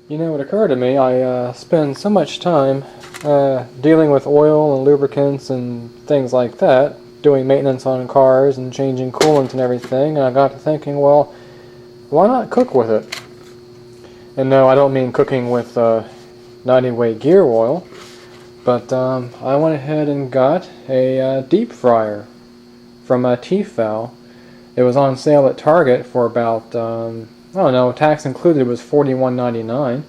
You know, it occurred to me, I spend so much time dealing with oil and lubricants and things like that, doing maintenance on cars and changing coolant and everything, and I got to thinking, well, why not cook with it? And no, I don't mean cooking with 90-weight gear oil, but I went ahead and got a deep fryer from T-Fal. It was on sale at Target for about, I don't know, tax included, it was $41.99.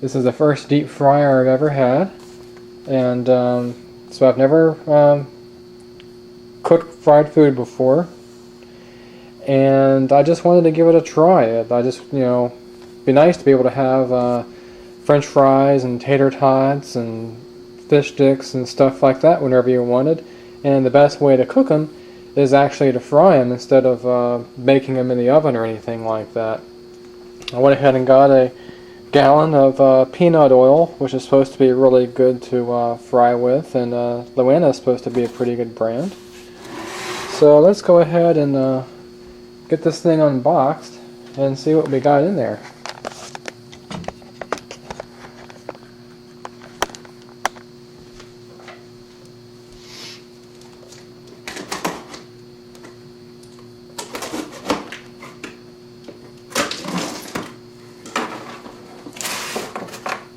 This is the first deep fryer I've ever had, and so I've never cooked fried food before, and I just wanted to give it a try. I just, you know, it'd be nice to be able to have French fries and tater tots and fish sticks and stuff like that whenever you wanted, and the best way to cook them is actually to fry them instead of baking them in the oven or anything like that. I went ahead and got a gallon of peanut oil, which is supposed to be really good to fry with, and Luana is supposed to be a pretty good brand. So let's go ahead and get this thing unboxed and see what we got in there.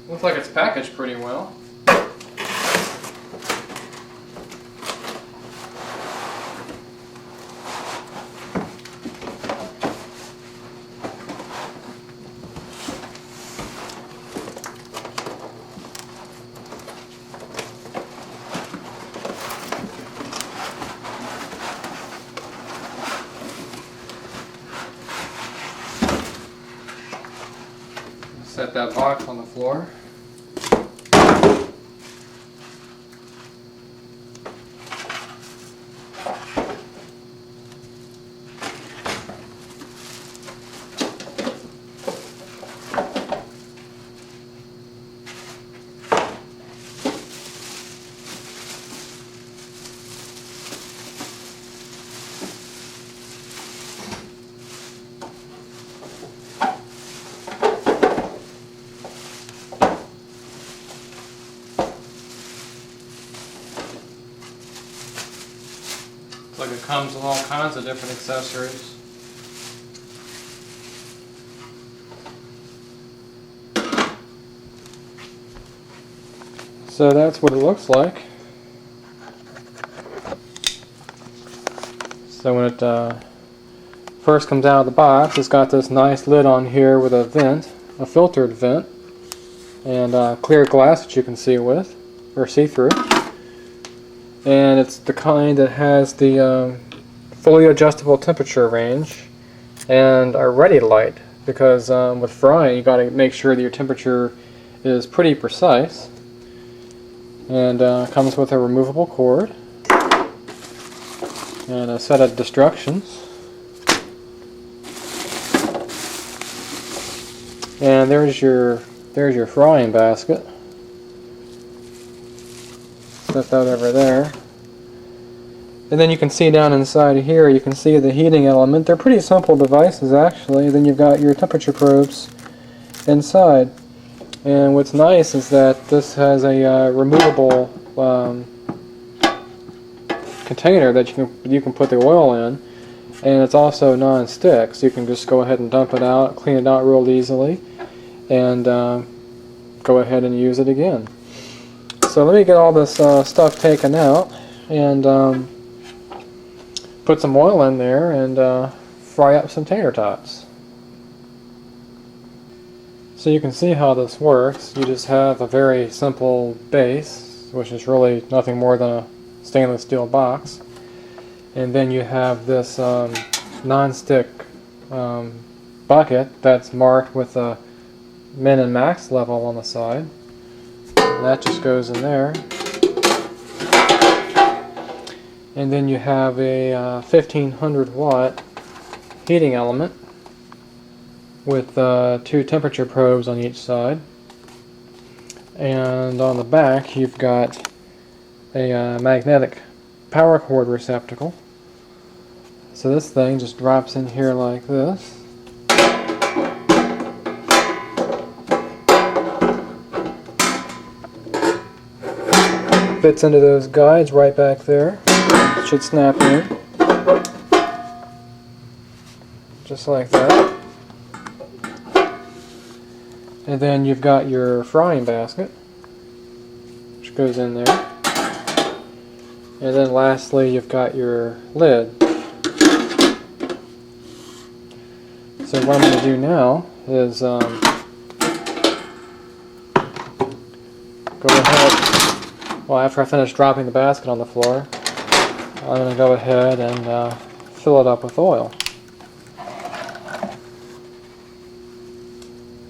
Looks like it's packaged pretty well. Set that box on the floor. Looks like it comes with all kinds of different accessories. So that's what it looks like. So when it first comes out of the box, it's got this nice lid on here with a vent, a filtered vent, and clear glass that you can see with, or see through. And it's the kind that has the fully adjustable temperature range and a ready light, because with frying you got to make sure that your temperature is pretty precise. And comes with a removable cord and a set of instructions. And there's your frying basket. Set that over there. And then you can see down inside here, you can see the heating element. They're pretty simple devices actually. Then you've got your temperature probes inside. And what's nice is that this has a removable container that you can put the oil in, and it's also non-stick, so you can just go ahead and dump it out, clean it out real easily, and go ahead and use it again. So let me get all this stuff taken out and put some oil in there and fry up some tater tots. So you can see how this works. You just have a very simple base, which is really nothing more than a stainless steel box, and then you have this non-stick bucket that's marked with a min and max level on the side, and that just goes in there. And then you have a 1500 watt heating element with two temperature probes on each side, and on the back you've got a magnetic power cord receptacle. So this thing just drops in here like this, fits into those guides right back there. It should snap in. Just like that. And then you've got your frying basket, which goes in there. And then lastly, you've got your lid. So what I'm going to do now is go ahead, well, after I finish dropping the basket on the floor, I'm going to go ahead and fill it up with oil.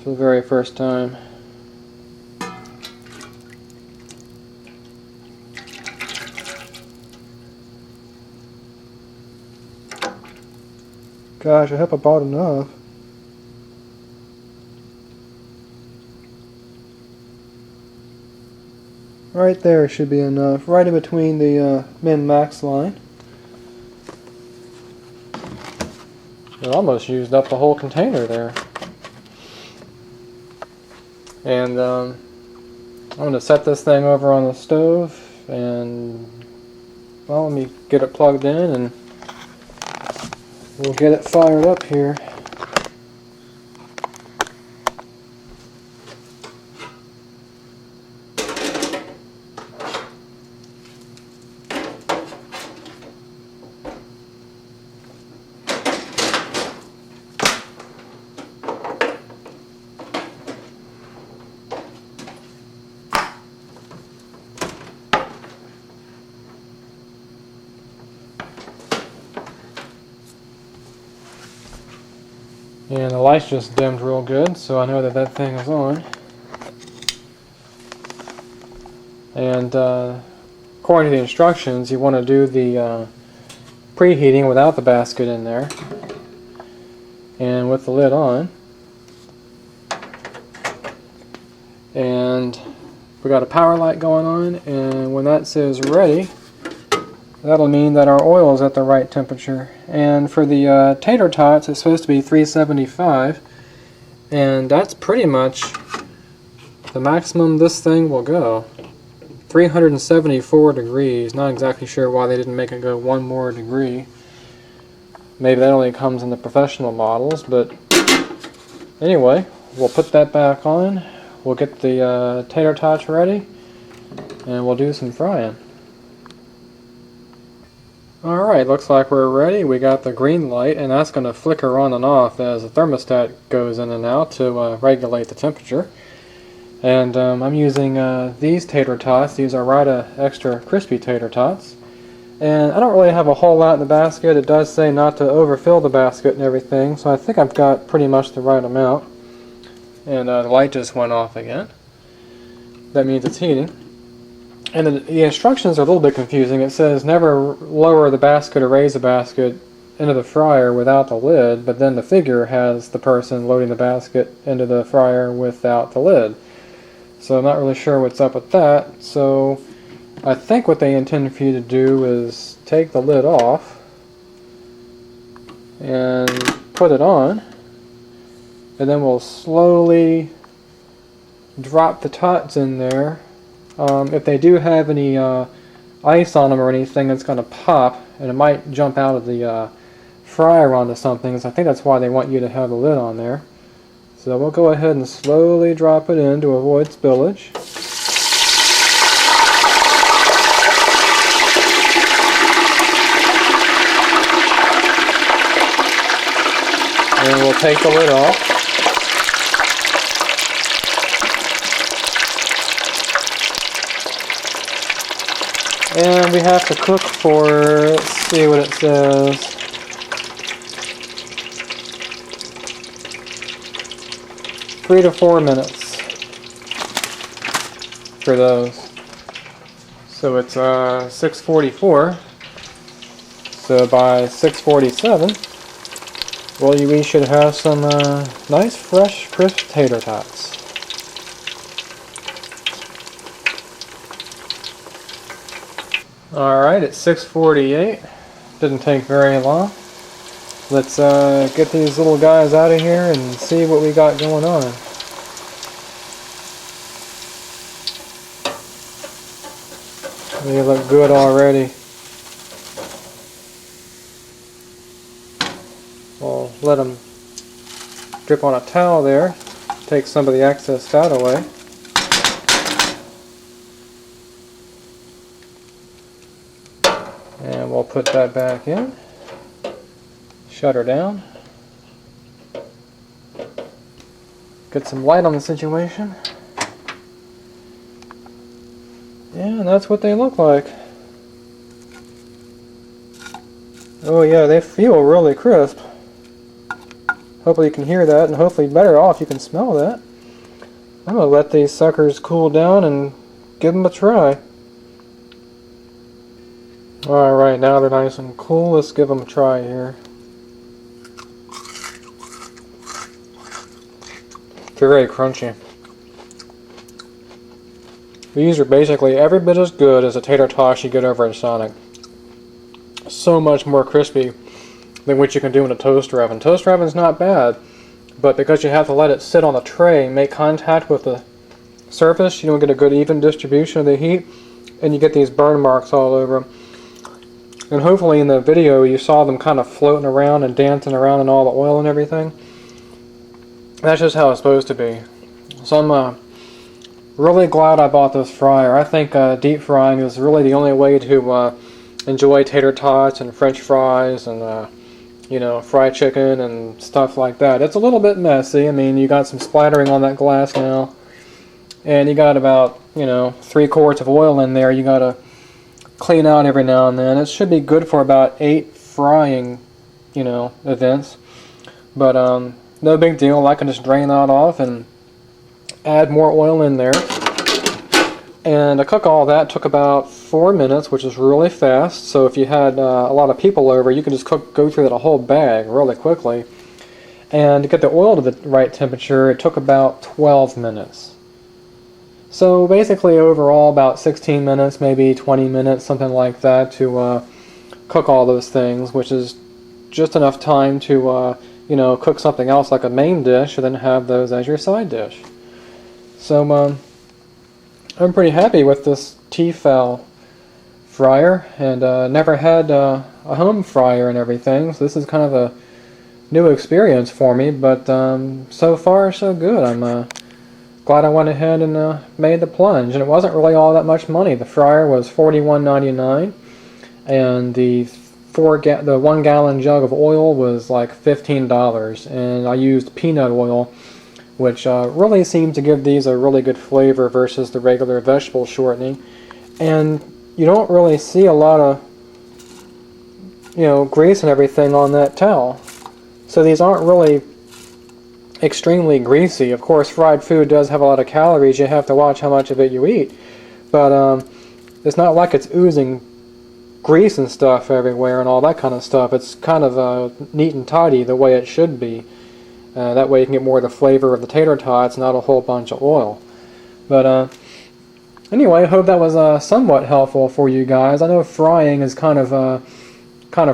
For the very first time. Gosh, I hope I bought enough. Right there should be enough, right in between the min-max line. It almost used up the whole container there. And I'm going to set this thing over on the stove and, well, let me get it plugged in and we'll get it fired up here. And the light's just dimmed real good, so I know that that thing is on. And according to the instructions, you want to do the preheating without the basket in there and with the lid on. And we got a power light going on, and when that says ready, that'll mean that our oil is at the right temperature. And for the tater tots, it's supposed to be 375, and that's pretty much the maximum this thing will go. 374 degrees. Not exactly sure why they didn't make it go one more degree. Maybe that only comes in the professional models, but anyway, we'll put that back on. We'll get the tater tots ready, and we'll do some frying. Alright, looks like we're ready. We got the green light, and that's going to flicker on and off as the thermostat goes in and out to regulate the temperature. And I'm using these tater tots. These are Rita Extra Crispy Tater Tots. And I don't really have a whole lot in the basket. It does say not to overfill the basket and everything, so I think I've got pretty much the right amount. And the light just went off again. That means it's heating. And the instructions are a little bit confusing. It says never lower the basket or raise the basket into the fryer without the lid, but then the figure has the person loading the basket into the fryer without the lid. So I'm not really sure what's up with that. So I think what they intend for you to do is take the lid off and put it on, and then we'll slowly drop the tots in there. If they do have any ice on them or anything, it's going to pop, and it might jump out of the fryer onto something, so I think that's why they want you to have the lid on there. So we'll go ahead and slowly drop it in to avoid spillage. And we'll take the lid off. And we have to cook for, let's see what it says, 3 to 4 minutes for those. So it's 6:44. So by 6:47, well, we should have some nice, fresh, crisp tater tots. Alright, it's 6:48. Didn't take very long. Let's get these little guys out of here and see what we got going on. They look good already. We'll let them drip on a towel there. Take some of the excess fat away. And we'll put that back in. Shut her down. Get some light on the situation. Yeah, and that's what they look like. Oh yeah, they feel really crisp. Hopefully you can hear that, and hopefully better off you can smell that. I'm going to let these suckers cool down and give them a try. Alright, now they're nice and cool. Let's give them a try here. They're very crunchy. These are basically every bit as good as the tater tots you get over at Sonic. So much more crispy than what you can do in a toaster oven. Toaster oven's not bad, but because you have to let it sit on the tray and make contact with the surface, you don't get a good even distribution of the heat, and you get these burn marks all over. And hopefully in the video you saw them kind of floating around and dancing around in all the oil and everything. That's just how it's supposed to be. So I'm really glad I bought this fryer. I think deep frying is really the only way to enjoy tater tots and french fries and you know, fried chicken and stuff like that. It's a little bit messy. I mean, you got some splattering on that glass now, and you got about, you know, 3 quarts of oil in there you got to clean out every now and then. It should be good for about 8 frying, you know, events, but no big deal. I can just drain that off and add more oil in there. And to cook all that took about 4 minutes, which is really fast. So if you had a lot of people over, you can just go through that a whole bag really quickly. And to get the oil to the right temperature, it took about 12 minutes. So basically overall about 16 minutes, maybe 20 minutes, something like that, to cook all those things, which is just enough time to you know, cook something else like a main dish and then have those as your side dish. So I'm pretty happy with this T-Fal fryer, and never had a home fryer and everything, so this is kind of a new experience for me, but so far so good. I'm glad I went ahead and made the plunge, and it wasn't really all that much money. The fryer was $41.99, and the 1 gallon jug of oil was like $15, and I used peanut oil, which really seems to give these a really good flavor versus the regular vegetable shortening. And you don't really see a lot of, you know, grease and everything on that towel. So these aren't really extremely greasy. Of course, fried food does have a lot of calories. You have to watch how much of it you eat. But it's not like it's oozing grease and stuff everywhere and all that kind of stuff. It's kind of neat and tidy the way it should be. That way you can get more of the flavor of the tater tots, not a whole bunch of oil. But anyway, I hope that was somewhat helpful for you guys. I know frying is kind of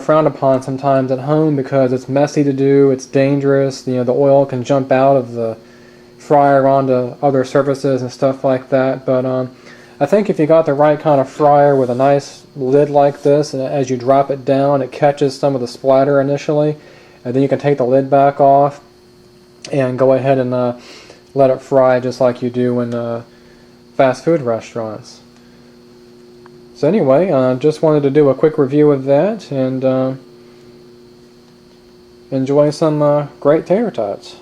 frowned upon sometimes at home because it's messy to do, it's dangerous. You know, the oil can jump out of the fryer onto other surfaces and stuff like that. But I think if you got the right kind of fryer with a nice lid like this, and as you drop it down, it catches some of the splatter initially, and then you can take the lid back off and go ahead and let it fry just like you do in fast food restaurants. So anyway, just wanted to do a quick review of that and enjoy some great tater tots.